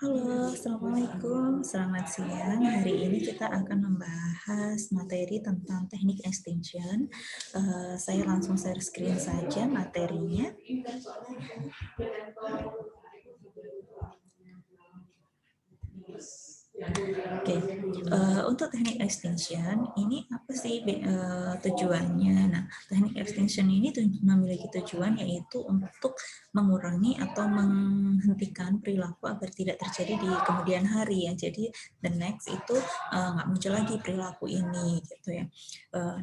Halo, Assalamualaikum. Selamat siang. Hari ini kita akan membahas materi tentang teknik extinction. Saya langsung share screen saja materinya. Oke, untuk teknik extinction ini apa sih tujuannya? Nah, teknik extinction ini memiliki tujuan yaitu untuk mengurangi atau menghentikan perilaku agar tidak terjadi di kemudian hari ya. Jadi the next itu nggak muncul lagi perilaku ini gitu ya.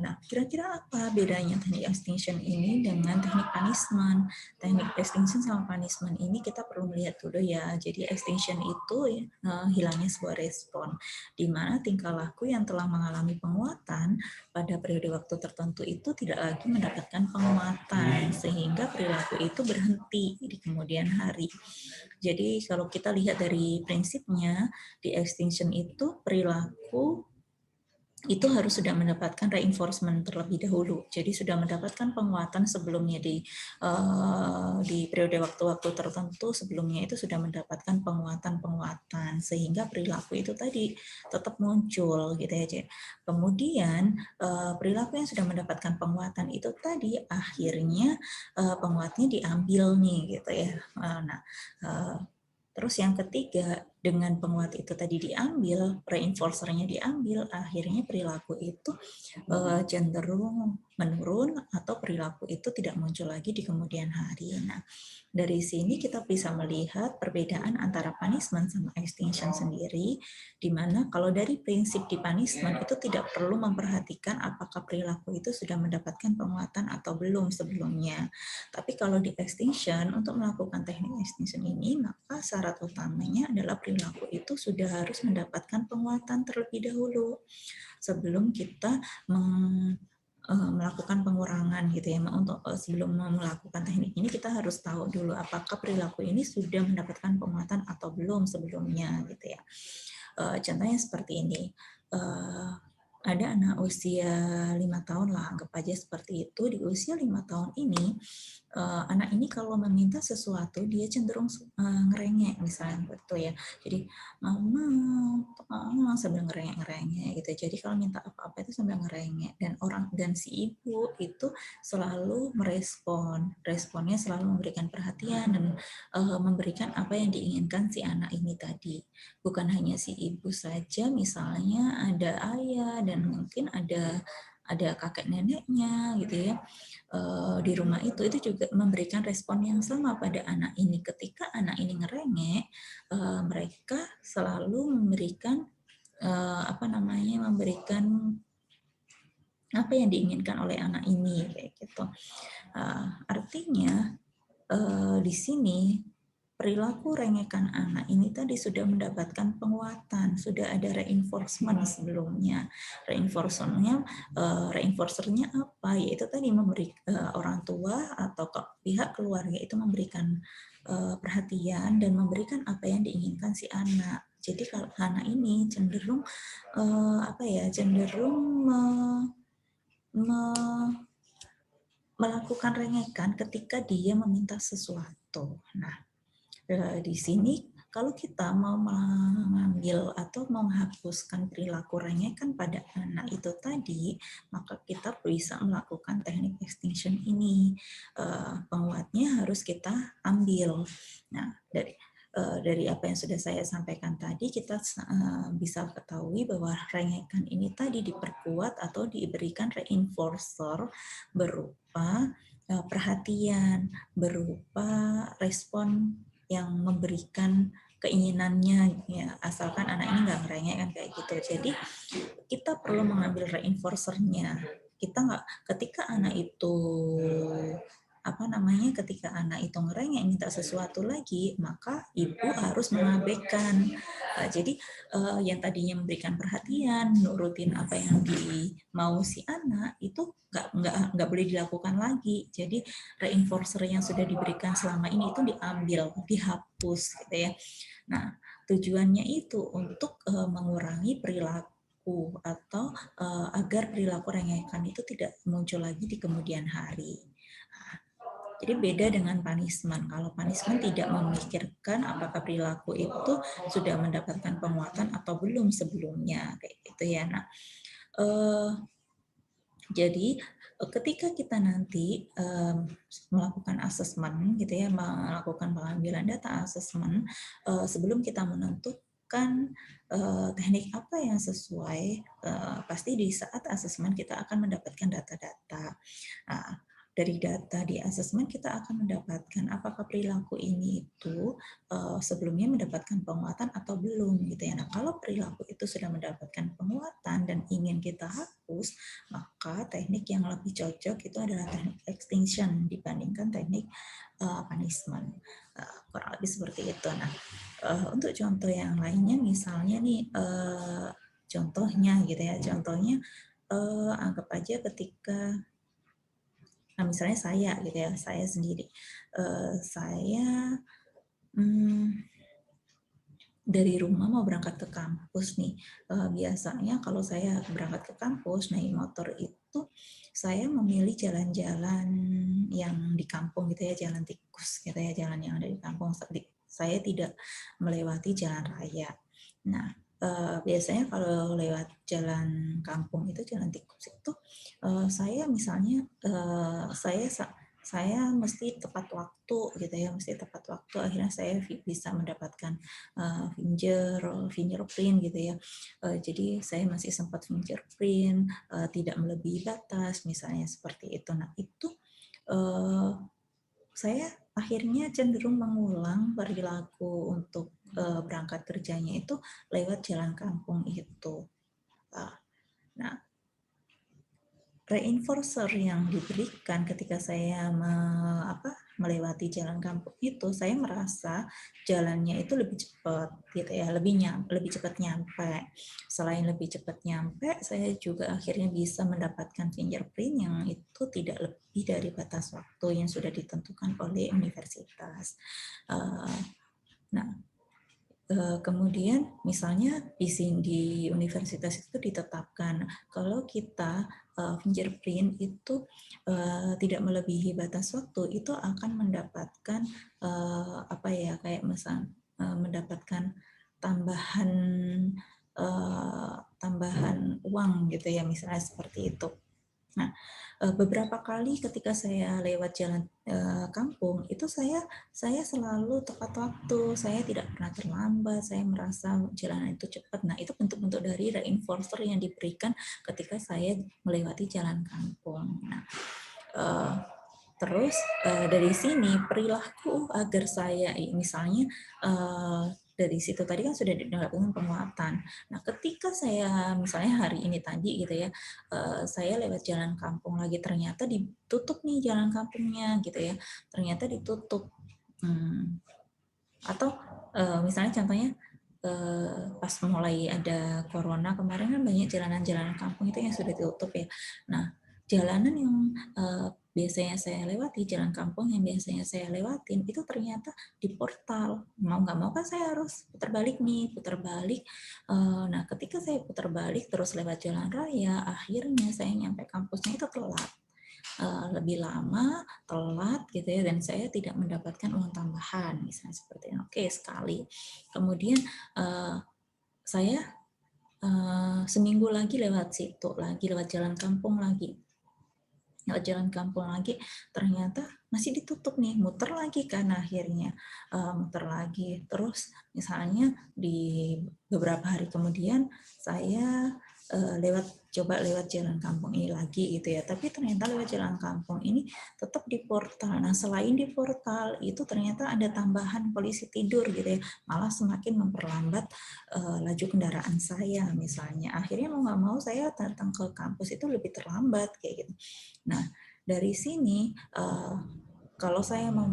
Nah, kira-kira apa bedanya teknik extinction ini dengan teknik punishment? Teknik extinction sama punishment ini kita perlu melihat dulu ya. Jadi extinction itu hilangnya sebuah respon, di mana tingkah laku yang telah mengalami penguatan pada periode waktu tertentu itu tidak lagi mendapatkan penguatan, sehingga perilaku itu berhenti di kemudian hari. Jadi kalau kita lihat dari prinsipnya, di extinction itu perilaku itu harus sudah mendapatkan reinforcement terlebih dahulu. Jadi sudah mendapatkan penguatan sebelumnya di periode waktu-waktu tertentu sebelumnya itu sudah mendapatkan penguatan-penguatan sehingga perilaku itu tadi tetap muncul gitu ya. Kemudian perilaku yang sudah mendapatkan penguatan itu tadi akhirnya penguatnya diambil nih gitu ya. Terus yang ketiga, dengan penguat itu tadi diambil, reinforcernya diambil, akhirnya perilaku itu cenderung menurun atau perilaku itu tidak muncul lagi di kemudian hari. Nah, dari sini kita bisa melihat perbedaan antara punishment sama extinction sendiri, di mana kalau dari prinsip di punishment itu tidak perlu memperhatikan apakah perilaku itu sudah mendapatkan penguatan atau belum sebelumnya. Tapi kalau di extinction, untuk melakukan teknik extinction ini, maka syarat utamanya adalah perilaku itu sudah harus mendapatkan penguatan terlebih dahulu sebelum kita melakukan pengurangan gitu ya. Untuk sebelum melakukan teknik ini kita harus tahu dulu apakah perilaku ini sudah mendapatkan penguatan atau belum sebelumnya gitu ya. Contohnya seperti ini. Ada anak usia 5 tahun lah, anggap aja seperti itu. Di usia 5 tahun ini, anak ini kalau meminta sesuatu dia cenderung ngerengek misalnya gitu ya. Jadi mama sambil ngerengek gitu. Jadi kalau minta apa-apa itu sambil ngerengek, dan si ibu itu selalu merespon. Responnya selalu memberikan perhatian dan memberikan apa yang diinginkan si anak ini tadi. Bukan hanya si ibu saja, misalnya ada ayah dan mungkin ada kakek neneknya gitu ya di rumah itu juga memberikan respon yang sama pada anak ini. Ketika anak ini ngerengek, mereka selalu memberikan memberikan apa yang diinginkan oleh anak ini kayak gitu. Artinya di sini perilaku rengekan anak ini tadi sudah mendapatkan penguatan, sudah ada reinforcement sebelumnya. Reinforcernya apa? Yaitu tadi memberi orang tua atau pihak keluarga itu memberikan perhatian dan memberikan apa yang diinginkan si anak. Jadi kalau anak ini cenderung melakukan rengekan ketika dia meminta sesuatu. Nah, di sini kalau kita mau mengambil atau menghapuskan perilaku rengekan pada anak itu tadi, maka kita bisa melakukan teknik extinction ini. Penguatnya harus kita ambil. Nah, dari apa yang sudah saya sampaikan tadi, kita bisa ketahui bahwa rengekan ini tadi diperkuat atau diberikan reinforcer berupa perhatian, berupa respon yang memberikan keinginannya ya, asalkan anak ini nggak ngerengek kan kayak gitu. Jadi kita perlu mengambil reinforcernya. Kita nggak, ketika anak itu ketika anak itu ngerengek minta sesuatu lagi, maka ibu harus mengabaikan. Jadi yang tadinya memberikan perhatian, nurutin apa yang mau si anak itu nggak boleh dilakukan lagi. Jadi reinforcer yang sudah diberikan selama ini itu diambil, dihapus gitu ya. Nah, tujuannya itu untuk mengurangi perilaku atau agar perilaku rengekan itu tidak muncul lagi di kemudian hari. Jadi beda dengan punishment. Kalau punishment tidak memikirkan apakah perilaku itu sudah mendapatkan penguatan atau belum sebelumnya, kayak gitu ya. Nah, jadi ketika kita nanti melakukan asesmen gitu ya, melakukan pengambilan data asesmen, sebelum kita menentukan teknik apa yang sesuai, pasti di saat asesmen kita akan mendapatkan data-data. Nah, dari data di asesmen kita akan mendapatkan apakah perilaku ini itu sebelumnya mendapatkan penguatan atau belum gitu ya. Nah, kalau perilaku itu sudah mendapatkan penguatan dan ingin kita hapus, maka teknik yang lebih cocok itu adalah teknik extinction dibandingkan teknik punishment. Kurang lebih seperti itu. Nah, untuk contoh yang lainnya misalnya nih contohnya gitu ya. Contohnya anggap aja ketika misalnya saya gitu ya, saya sendiri. Saya dari rumah mau berangkat ke kampus nih. Biasanya kalau saya berangkat ke kampus naik motor itu saya memilih jalan-jalan yang di kampung gitu ya, jalan tikus gitu ya, jalan yang ada di kampung. Saya tidak melewati jalan raya. Nah, biasanya kalau lewat jalan kampung itu, jalan tikus itu, saya misalnya saya mesti tepat waktu gitu ya, mesti tepat waktu. Akhirnya saya bisa mendapatkan fingerprint gitu ya. Jadi saya masih sempat fingerprint, tidak melebihi batas, misalnya seperti itu. Nah itu saya akhirnya cenderung mengulang perilaku untuk berangkat kerjanya itu lewat jalan kampung itu. Nah, reinforcer yang diberikan ketika saya melewati jalan kampung itu, saya merasa jalannya itu lebih cepat gitu ya, lebih cepat nyampe. Selain lebih cepat nyampe, saya juga akhirnya bisa mendapatkan fingerprint yang itu tidak lebih dari batas waktu yang sudah ditentukan oleh universitas. Nah, kemudian misalnya di universitas itu ditetapkan kalau kita fingerprint itu tidak melebihi batas waktu, itu akan mendapatkan mendapatkan tambahan uang gitu ya, misalnya seperti itu. Nah, beberapa kali ketika saya lewat jalan kampung itu saya selalu tepat waktu, saya tidak pernah terlambat, saya merasa jalanan itu cepat. Nah, itu bentuk-bentuk dari reinforcer yang diberikan ketika saya melewati jalan kampung. Nah, terus dari sini perilaku agar saya misalnya dari situ tadi kan sudah dilakukan penguatan. Nah, ketika saya misalnya hari ini tadi gitu ya, saya lewat jalan kampung lagi, ternyata ditutup nih jalan kampungnya gitu ya, ternyata ditutup. Atau misalnya contohnya pas mulai ada corona kemarin kan banyak jalanan-jalanan kampung itu yang sudah ditutup ya. Nah, jalanan yang biasanya saya lewati, jalan kampung yang biasanya saya lewatin, itu ternyata di portal. Mau nggak mau kan saya harus putar balik nih, putar balik. Nah, ketika saya putar balik terus lewat jalan raya, akhirnya saya nyampe kampusnya itu telat. Lebih lama, telat gitu ya, dan saya tidak mendapatkan uang tambahan, misalnya seperti itu. Oke, sekali. Kemudian saya seminggu lagi lewat situ lagi, lewat jalan kampung lagi, ternyata masih ditutup nih, muter lagi kan akhirnya, muter lagi. Terus misalnya di beberapa hari kemudian saya coba lewat jalan kampung ini lagi gitu ya, tapi ternyata lewat jalan kampung ini tetap di portal. Nah, selain di portal itu ternyata ada tambahan polisi tidur gitu ya, malah semakin memperlambat laju kendaraan saya misalnya. Akhirnya mau nggak mau saya datang ke kampus itu lebih terlambat kayak gitu. Nah, dari sini kalau saya mau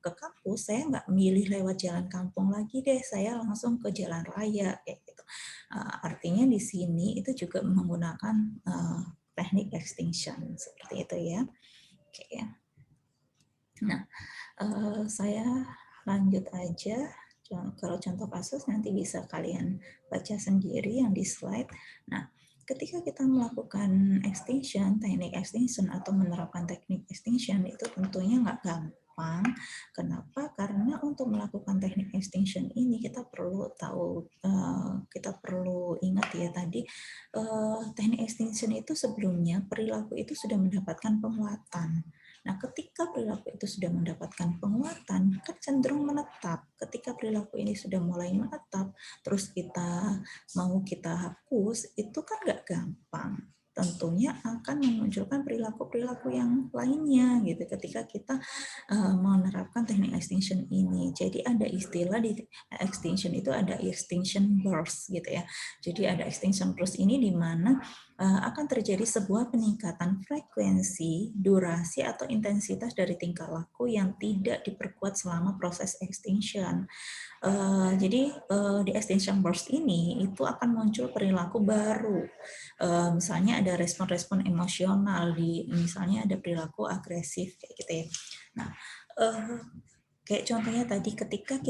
ke kampus, saya nggak milih lewat jalan kampung lagi deh, saya langsung ke jalan raya kayak gitu. Artinya di sini itu juga menggunakan teknik extinction seperti itu ya. Oke ya. Nah, saya lanjut aja. Kalau contoh kasus nanti bisa kalian baca sendiri yang di slide. Nah, ketika kita melakukan extinction, teknik extinction atau menerapkan teknik extinction itu tentunya nggak gampang. Kenapa? Karena untuk melakukan teknik extinction ini kita perlu tahu, kita perlu ingat ya tadi, teknik extinction itu sebelumnya perilaku itu sudah mendapatkan penguatan. Nah, ketika perilaku itu sudah mendapatkan penguatan, kan cenderung menetap. Ketika perilaku ini sudah mulai menetap, terus kita hapus, itu kan nggak gampang. Tentunya akan memunculkan perilaku-perilaku yang lainnya gitu ketika kita menerapkan teknik extinction ini. Jadi ada istilah di extinction itu ada extinction burst gitu ya. Jadi ada extinction burst ini di mana akan terjadi sebuah peningkatan frekuensi, durasi, atau intensitas dari tingkah laku yang tidak diperkuat selama proses extinction. Jadi di extinction burst ini itu akan muncul perilaku baru. Misalnya ada respon-respon emosional, misalnya ada perilaku agresif kayak gitu ya. Nah, kayak contohnya tadi ketika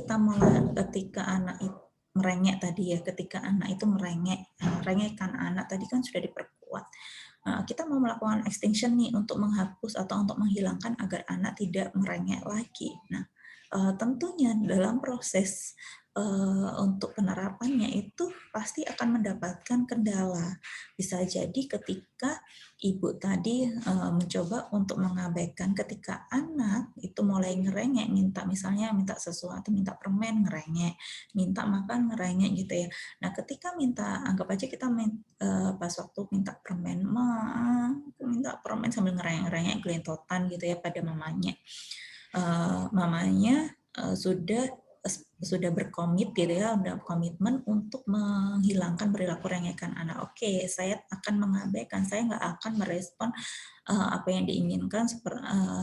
anak itu merengek tadi ya, ketika anak itu merengekkan anak tadi kan sudah diperkuat. Kita mau melakukan extinction nih untuk menghapus atau untuk menghilangkan agar anak tidak merengek lagi. Nah, tentunya dalam proses untuk penerapannya itu pasti akan mendapatkan kendala. Bisa jadi ketika ibu tadi mencoba untuk mengabaikan ketika anak itu mulai ngerengek, misalnya minta sesuatu, minta permen ngerengek, minta makan ngerengek gitu ya. Nah, ketika anggap aja kita pas waktu minta permen, minta permen sambil ngerengek-ngerengek gelentotan gitu ya pada mamanya. Mamanya sudah berkomit gitu ya, udah komitmen untuk menghilangkan perilaku rengekan anak. Oke, saya akan mengabaikan, saya nggak akan merespon apa yang diinginkan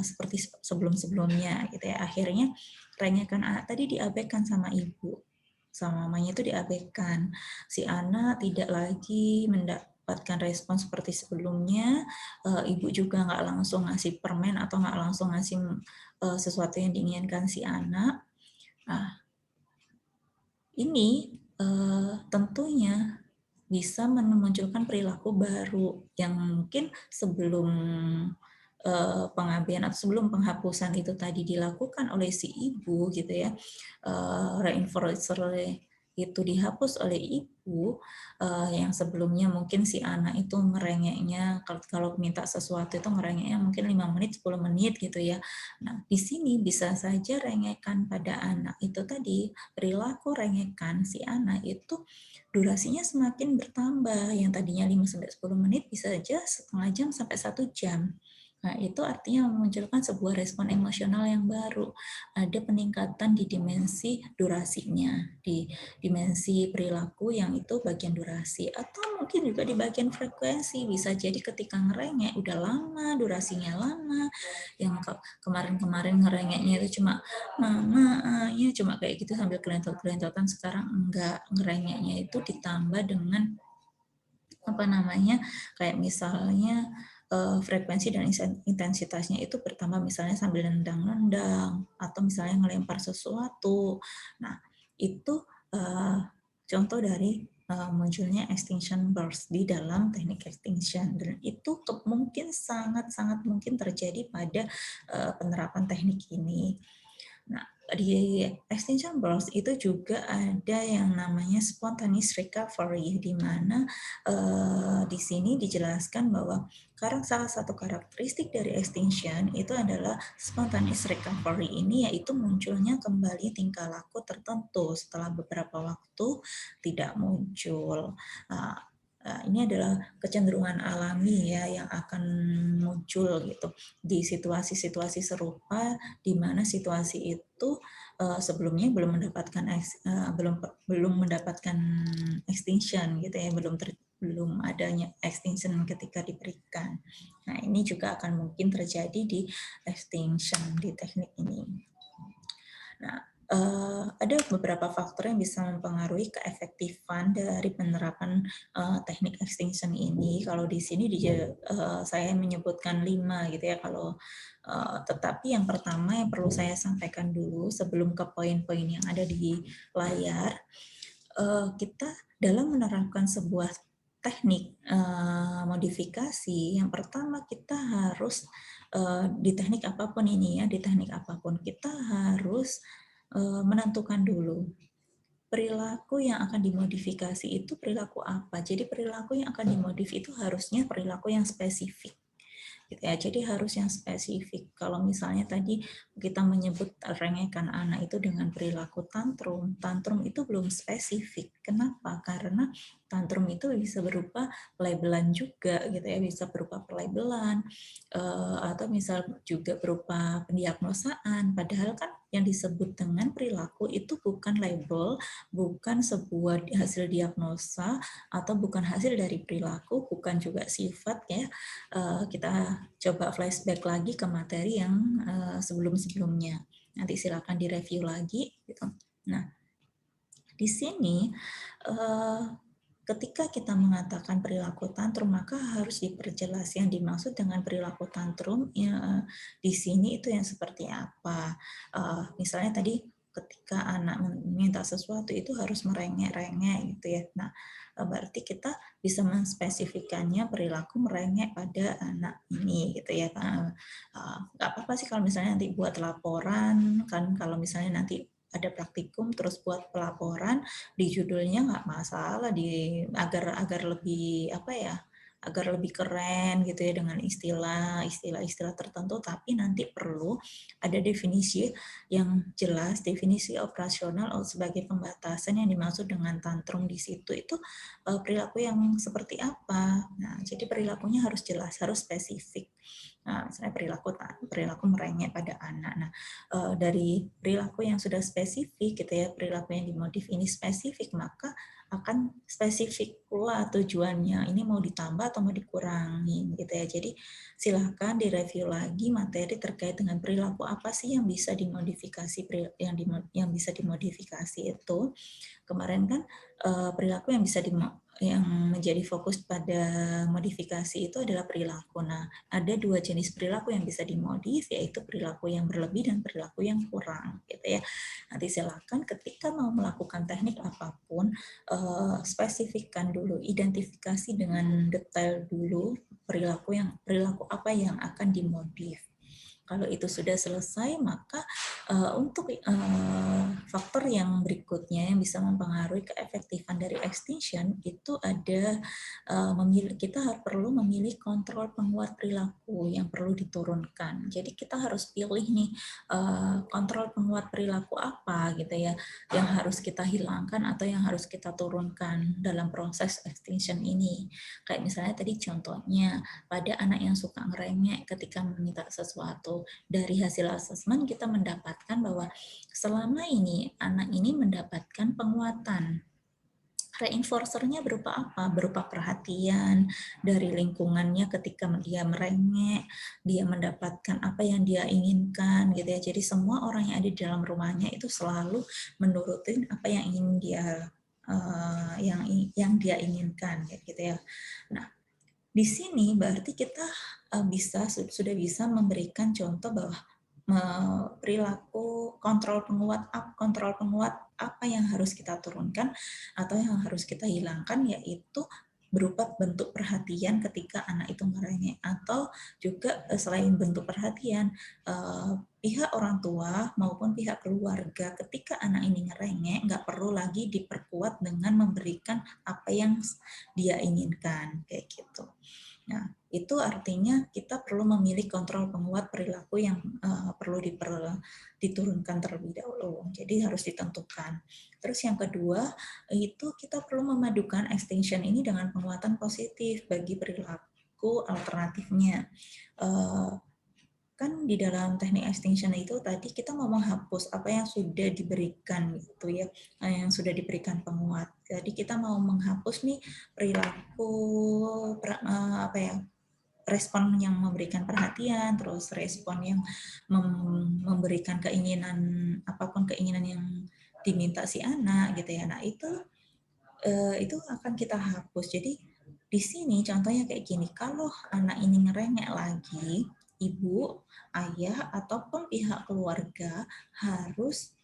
seperti sebelum-sebelumnya gitu ya. Akhirnya rengekan anak tadi diabaikan sama ibu, sama mamanya itu diabaikan. Si anak tidak lagi mendapatkan respon seperti sebelumnya, ibu juga nggak langsung ngasih permen atau nggak langsung ngasih sesuatu yang diinginkan si anak. Nah, ini tentunya bisa memunculkan perilaku baru yang mungkin sebelum pengabaian atau sebelum penghapusan itu tadi dilakukan oleh si ibu gitu ya, reinforcer itu dihapus oleh ibu, yang sebelumnya mungkin si anak itu ngerengeknya kalau minta sesuatu itu ngerengeknya mungkin 5 menit 10 menit gitu ya. Nah, di sini bisa saja rengekan pada anak itu tadi, perilaku rengekan si anak itu durasinya semakin bertambah, yang tadinya 5-10 menit bisa saja setengah jam sampai 1 jam. Nah, itu artinya memunculkan sebuah respon emosional yang baru. Ada peningkatan di dimensi durasinya, di dimensi perilaku yang itu bagian durasi, atau mungkin juga di bagian frekuensi. Bisa jadi ketika ngerengek udah lama, durasinya lama, yang kemarin-kemarin ngerengeknya itu cuma mama, ya cuma kayak gitu sambil kelentot-kelentotan, sekarang enggak, ngerengeknya itu ditambah dengan apa namanya, kayak misalnya frekuensi dan intensitasnya itu bertambah, misalnya sambil nendang-nendang atau misalnya ngelempar sesuatu. Nah, itu contoh dari munculnya extinction burst di dalam teknik extinction, dan itu mungkin sangat-sangat mungkin terjadi pada penerapan teknik ini. Nah, di extinction burst itu juga ada yang namanya spontaneous recovery, di mana di sini dijelaskan bahwa salah satu karakteristik dari extinction itu adalah spontaneous recovery ini, yaitu munculnya kembali tingkah laku tertentu setelah beberapa waktu tidak muncul. Ini adalah kecenderungan alami ya yang akan muncul gitu di situasi-situasi serupa, di mana situasi itu sebelumnya belum mendapatkan extinction gitu ya, belum adanya extinction ketika diberikan. Nah, ini juga akan mungkin terjadi di extinction di teknik ini. Nah, ada beberapa faktor yang bisa mempengaruhi keefektifan dari penerapan teknik extinction ini. Kalau di sini saya menyebutkan 5 gitu ya. Tetapi yang pertama yang perlu saya sampaikan dulu sebelum ke poin-poin yang ada di layar, kita dalam menerapkan sebuah teknik modifikasi, yang pertama kita harus di teknik apapun ini ya, di teknik apapun kita harus menentukan dulu perilaku yang akan dimodifikasi itu perilaku apa. Jadi perilaku yang akan dimodif itu harusnya perilaku yang spesifik. Gitu ya. Jadi harus yang spesifik. Kalau misalnya tadi kita menyebut rengekan anak itu dengan perilaku tantrum, tantrum itu belum spesifik. Kenapa? Karena tantrum itu bisa berupa pelabelan juga, gitu ya, bisa berupa pelabelan atau misal juga berupa pendiagnosaan. Padahal kan yang disebut dengan perilaku itu bukan label, bukan sebuah hasil diagnosa, atau bukan hasil dari perilaku, bukan juga sifat ya. Kita coba flashback lagi ke materi yang sebelum-sebelumnya. Nanti silakan direview lagi gitu. Nah, di sini ketika kita mengatakan perilaku tantrum, maka harus diperjelas yang dimaksud dengan perilaku tantrum ya, di sini itu yang seperti apa. Misalnya tadi ketika anak meminta sesuatu itu harus merengek-rengek gitu ya. Nah, berarti kita bisa menspesifikannya perilaku merengek pada anak ini gitu ya. Nggak apa-apa sih kalau misalnya nanti buat laporan, kan kalau misalnya nanti ada praktikum terus buat pelaporan di judulnya nggak masalah, di agar lebih apa ya, agar lebih keren gitu ya dengan istilah tertentu, tapi nanti perlu ada definisi yang jelas, definisi operasional sebagai pembatasan yang dimaksud dengan tantrum di situ itu perilaku yang seperti apa. Nah, jadi perilakunya harus jelas, harus spesifik. Nah, misalnya perilaku merengek pada anak. Nah, dari perilaku yang sudah spesifik gitu ya, perilaku yang dimodif ini spesifik, maka akan spesifik pula tujuannya, ini mau ditambah atau mau dikurangi gitu ya. Jadi silahkan direview lagi materi terkait dengan perilaku apa sih yang bisa dimodifikasi, yang bisa dimodifikasi itu. Kemarin kan perilaku yang bisa yang menjadi fokus pada modifikasi itu adalah perilaku. Nah, ada dua jenis perilaku yang bisa dimodif, yaitu perilaku yang berlebih dan perilaku yang kurang, gitu ya. Nanti silakan ketika mau melakukan teknik apapun, spesifikkan dulu, identifikasi dengan detail dulu perilaku apa yang akan dimodif. Kalau itu sudah selesai, maka untuk faktor yang berikutnya yang bisa mempengaruhi keefektifan dari extinction itu ada kita perlu memilih kontrol penguat perilaku yang perlu diturunkan. Jadi kita harus pilih nih kontrol penguat perilaku apa gitu ya yang harus kita hilangkan atau yang harus kita turunkan dalam proses extinction ini. Kayak misalnya tadi contohnya pada anak yang suka ngerengek ketika meminta sesuatu. Dari hasil asesmen kita mendapatkan bahwa selama ini anak ini mendapatkan penguatan. Reinforcernya berupa apa? Berupa perhatian dari lingkungannya ketika dia merengek, dia mendapatkan apa yang dia inginkan gitu ya. Jadi semua orang yang ada di dalam rumahnya itu selalu menurutin apa yang ingin dia yang dia inginkan gitu ya. Nah, di sini berarti kita sudah bisa memberikan contoh bahwa perilaku kontrol penguat apa yang harus kita turunkan atau yang harus kita hilangkan, yaitu berupa bentuk perhatian ketika anak itu merengek, atau juga selain bentuk perhatian pihak orang tua maupun pihak keluarga ketika anak ini ngerengek nggak perlu lagi diperkuat dengan memberikan apa yang dia inginkan kayak gitu. Nah, itu artinya kita perlu memilih kontrol penguat perilaku yang perlu diturunkan terlebih dahulu. Jadi harus ditentukan. Terus yang kedua, itu kita perlu memadukan extinction ini dengan penguatan positif bagi perilaku alternatifnya. Kan di dalam teknik extinction itu tadi kita mau menghapus apa yang sudah diberikan gitu ya, yang sudah diberikan penguat. Jadi kita mau menghapus nih perilaku apa ya, respon yang memberikan perhatian, terus respon yang memberikan keinginan, apapun keinginan yang diminta si anak gitu ya. Nah, itu akan kita hapus. Jadi di sini contohnya kayak gini, kalau anak ini ngerengek lagi, ibu, ayah, ataupun pihak keluarga harus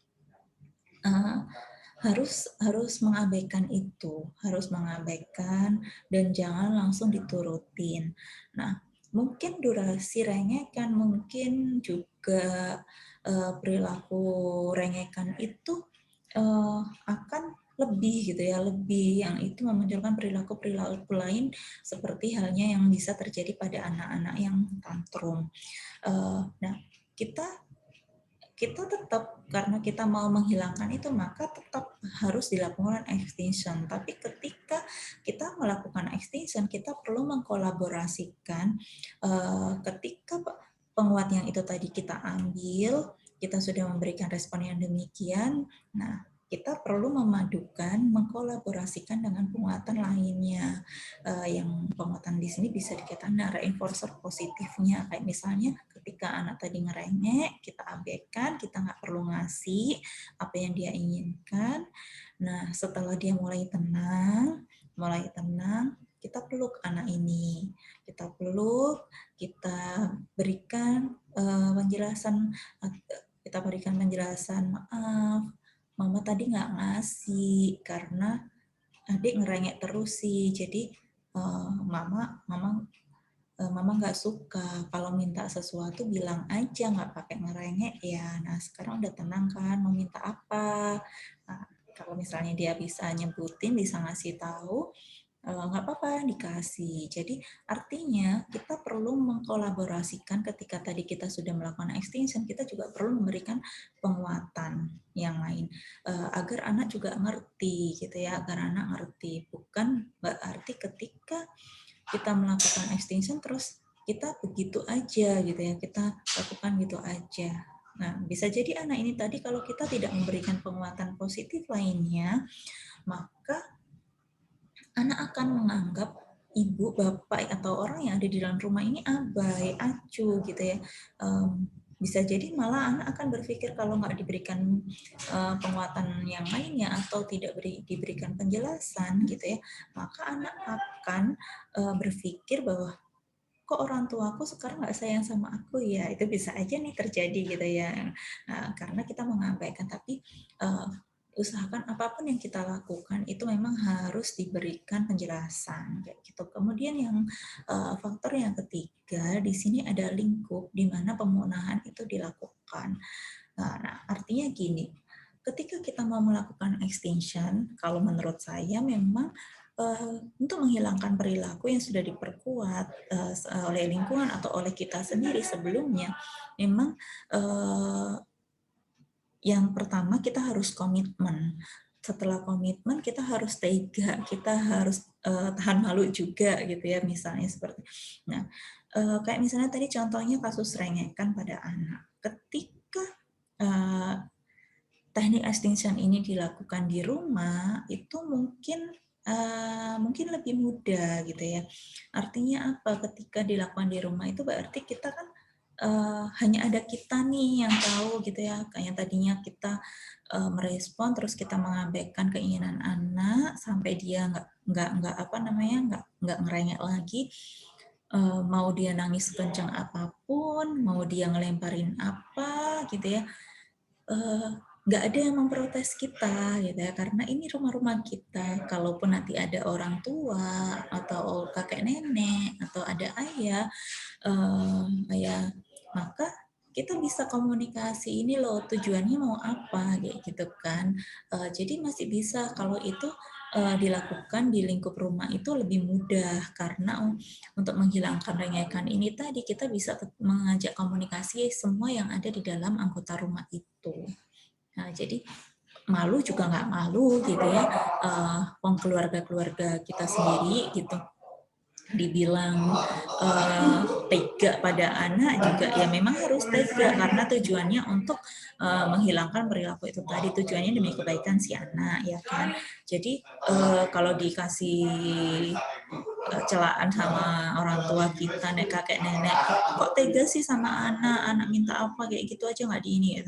harus mengabaikan itu, harus mengabaikan dan jangan langsung diturutin. Nah, mungkin durasi rengekan, mungkin juga perilaku rengekan itu akan lebih gitu ya, lebih yang itu memunculkan perilaku lain seperti halnya yang bisa terjadi pada anak-anak yang tantrum. Nah, kita tetap, karena kita mau menghilangkan itu, maka tetap harus dilakukan extinction. Tapi ketika kita melakukan extinction, kita perlu mengkolaborasikan ketika penguat yang itu tadi kita ambil, kita sudah memberikan respon yang demikian, nah kita perlu memadukan, mengkolaborasikan dengan penguatan lainnya. Yang penguatan di sini bisa dikatakan reinforcer positifnya, kayak misalnya ketika anak tadi ngerengek, kita abaikan, kita nggak perlu ngasih apa yang dia inginkan. Nah, setelah dia mulai tenang, kita peluk anak ini. Kita peluk, kita berikan penjelasan, maaf, mama tadi nggak ngasih karena adik ngerengek terus sih, jadi mama nggak suka, kalau minta sesuatu bilang aja, nggak pakai ngerengek ya. Nah sekarang udah tenang kan, mau minta apa? Nah, kalau misalnya dia bisa nyebutin, bisa ngasih tahu, nggak apa-apa dikasih. Jadi artinya kita perlu mengkolaborasikan ketika tadi kita sudah melakukan extinction, kita juga perlu memberikan penguatan yang lain agar anak juga ngerti gitu ya, agar anak ngerti. Bukan berarti ketika kita melakukan extinction terus kita begitu aja gitu ya, kita lakukan gitu aja. Nah, bisa jadi anak ini tadi kalau kita tidak memberikan penguatan positif lainnya, maka anak akan menganggap ibu, bapak, atau orang yang ada di dalam rumah ini abai, acuh gitu ya. Bisa jadi malah anak akan berpikir kalau nggak diberikan penguatan yang lainnya atau tidak diberikan penjelasan gitu ya, maka anak akan berpikir bahwa kok orang tuaku sekarang nggak sayang sama aku ya. Itu bisa aja nih terjadi gitu ya. Nah, karena kita mengabaikan, tapi usahakan apapun yang kita lakukan itu memang harus diberikan penjelasan kayak gitu. Kemudian yang faktor yang ketiga di sini ada lingkup di mana pemusnahan itu dilakukan. Nah, artinya gini, ketika kita mau melakukan extinction, kalau menurut saya memang untuk menghilangkan perilaku yang sudah diperkuat oleh lingkungan atau oleh kita sendiri sebelumnya, memang yang pertama kita harus komitmen. Setelah komitmen kita harus tega, kita harus tahan malu juga gitu ya, misalnya seperti. Nah, kayak misalnya tadi contohnya kasus rengekan pada anak. Ketika teknik extinction ini dilakukan di rumah, itu mungkin lebih mudah gitu ya. Artinya apa? Ketika dilakukan di rumah itu berarti kita kan hanya ada kita nih yang tahu gitu ya. Kayak tadinya kita merespon terus kita mengabaikan keinginan anak sampai dia nggak ngerengek lagi. Mau dia nangis kencang apapun, mau dia ngelemparin apa gitu ya, nggak ada yang memprotes kita gitu ya, karena ini rumah-rumah kita. Kalaupun nanti ada orang tua atau kakek nenek atau ada ayah, maka kita bisa komunikasi, ini loh tujuannya mau apa kayak gitu kan. Jadi masih bisa kalau itu dilakukan di lingkup rumah itu lebih mudah, karena untuk menghilangkan rengekan ini tadi kita bisa mengajak komunikasi semua yang ada di dalam anggota rumah itu. Nah, jadi malu juga nggak malu gitu ya, keluarga-keluarga kita sendiri gitu dibilang tega pada anak juga ya memang harus tega, karena tujuannya untuk menghilangkan perilaku itu tadi, tujuannya demi kebaikan si anak ya kan. Jadi kalau dikasih celaan sama orang tua kita, kakek nenek, kok tega sih sama anak minta apa kayak gitu aja nggak di ini ya.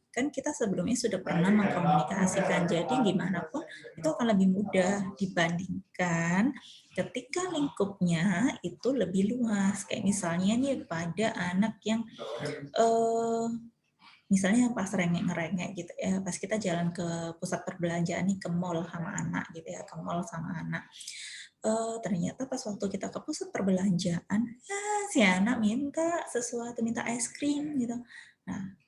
Kan kita sebelumnya sudah pernah mengkomunikasikan, jadi gimana pun itu akan lebih mudah dibandingkan ketika lingkupnya itu lebih luas. Kayak misalnya nih pada anak yang misalnya pas ngerengek gitu ya, pas kita jalan ke pusat perbelanjaan nih, ke mall sama anak gitu ya, ke mall sama anak. Ternyata pas waktu kita ke pusat perbelanjaan, si anak minta sesuatu, minta es krim gitu. Nah,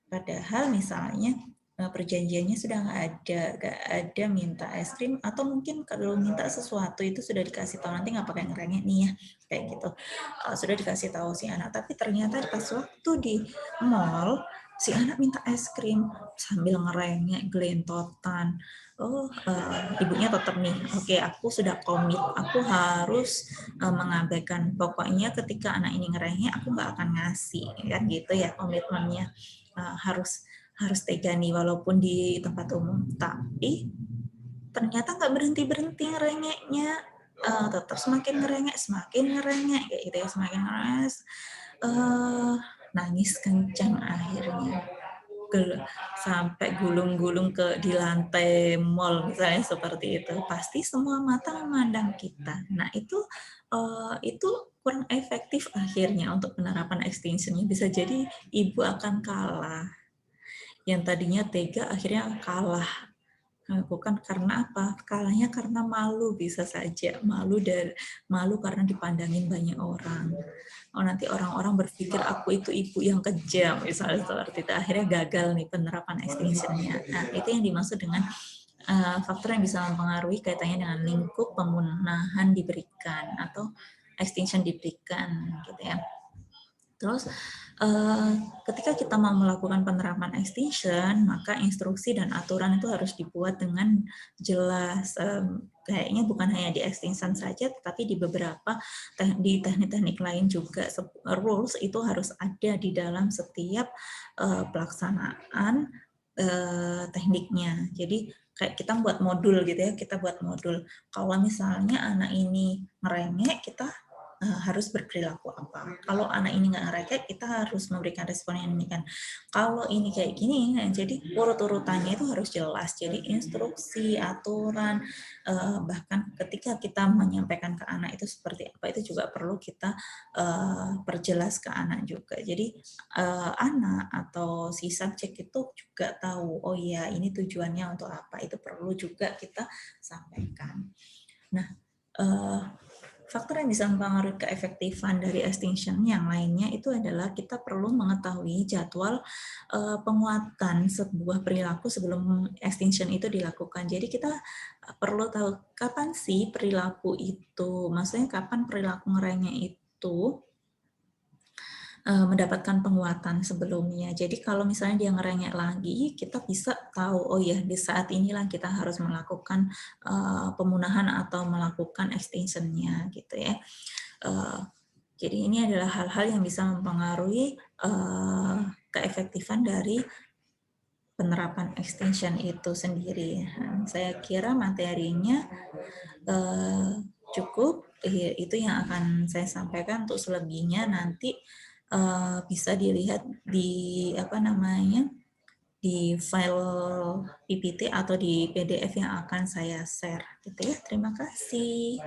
padahal misalnya perjanjiannya sudah nggak ada minta es krim, atau mungkin kalau minta sesuatu itu sudah dikasih tahu, nanti nggak pakai ngerengek nih ya, kayak gitu. Sudah dikasih tahu si anak, tapi ternyata pas waktu di mall si anak minta es krim sambil ngerengek, gelentotan. Ibunya tetap nih, oke, aku sudah komit, aku harus mengabaikan. Pokoknya ketika anak ini ngerengek, aku nggak akan ngasih, kan gitu ya komitmennya. Harus tega nih walaupun di tempat umum. Tapi ternyata nggak berhenti ngerengeknya. Tetap semakin ngerengek kayak gitu ya, semakin nangis, nangis kencang akhirnya. Sampai gulung-gulung di lantai mall misalnya, seperti itu, pasti semua mata memandang kita. Nah itu kurang efektif akhirnya untuk penerapan extinction-nya. Bisa jadi ibu akan kalah, yang tadinya tega akhirnya kalah. Bukan karena apa? Kalahnya karena malu, bisa saja malu karena dipandangin banyak orang. Nanti orang-orang berpikir aku itu ibu yang kejam, misalnya seperti itu. Akhirnya gagal nih penerapan extinction-nya. Nah, itu yang dimaksud dengan faktor yang bisa mempengaruhi kaitannya dengan lingkup pemusnahan diberikan atau extinction diberikan, gitu ya. Terus ketika kita mau melakukan penerapan extinction, maka instruksi dan aturan itu harus dibuat dengan jelas. Kayaknya bukan hanya di extinction saja, tetapi di beberapa di teknik-teknik lain juga. Rules itu harus ada di dalam setiap pelaksanaan tekniknya. Jadi kayak kita buat modul gitu ya, kita buat modul. Kalau misalnya anak ini ngerengek, kita harus berperilaku apa. Kalau anak ini nggak ngerengek, kita harus memberikan respon yang demikian. Kalau ini kayak gini, jadi urut-urutannya itu harus jelas. Jadi instruksi, aturan, bahkan ketika kita menyampaikan ke anak itu seperti apa, itu juga perlu kita perjelas ke anak juga. Jadi anak atau si subjek itu juga tahu, oh iya ini tujuannya untuk apa, itu perlu juga kita sampaikan. Nah, faktor yang bisa mempengaruhi keefektifan dari extinction yang lainnya itu adalah kita perlu mengetahui jadwal penguatan sebuah perilaku sebelum extinction itu dilakukan. Jadi kita perlu tahu kapan sih perilaku itu, maksudnya kapan perilaku ngerengek itu mendapatkan penguatan sebelumnya. Jadi kalau misalnya dia ngerengek lagi, kita bisa tahu, oh ya di saat inilah kita harus melakukan pemunahan atau melakukan extinction-nya gitu ya. Jadi ini adalah hal-hal yang bisa mempengaruhi keefektifan dari penerapan extinction itu sendiri. Saya kira materinya cukup, itu yang akan saya sampaikan. Untuk selebihnya nanti bisa dilihat di di file PPT atau di PDF yang akan saya share gitu ya. Terima kasih.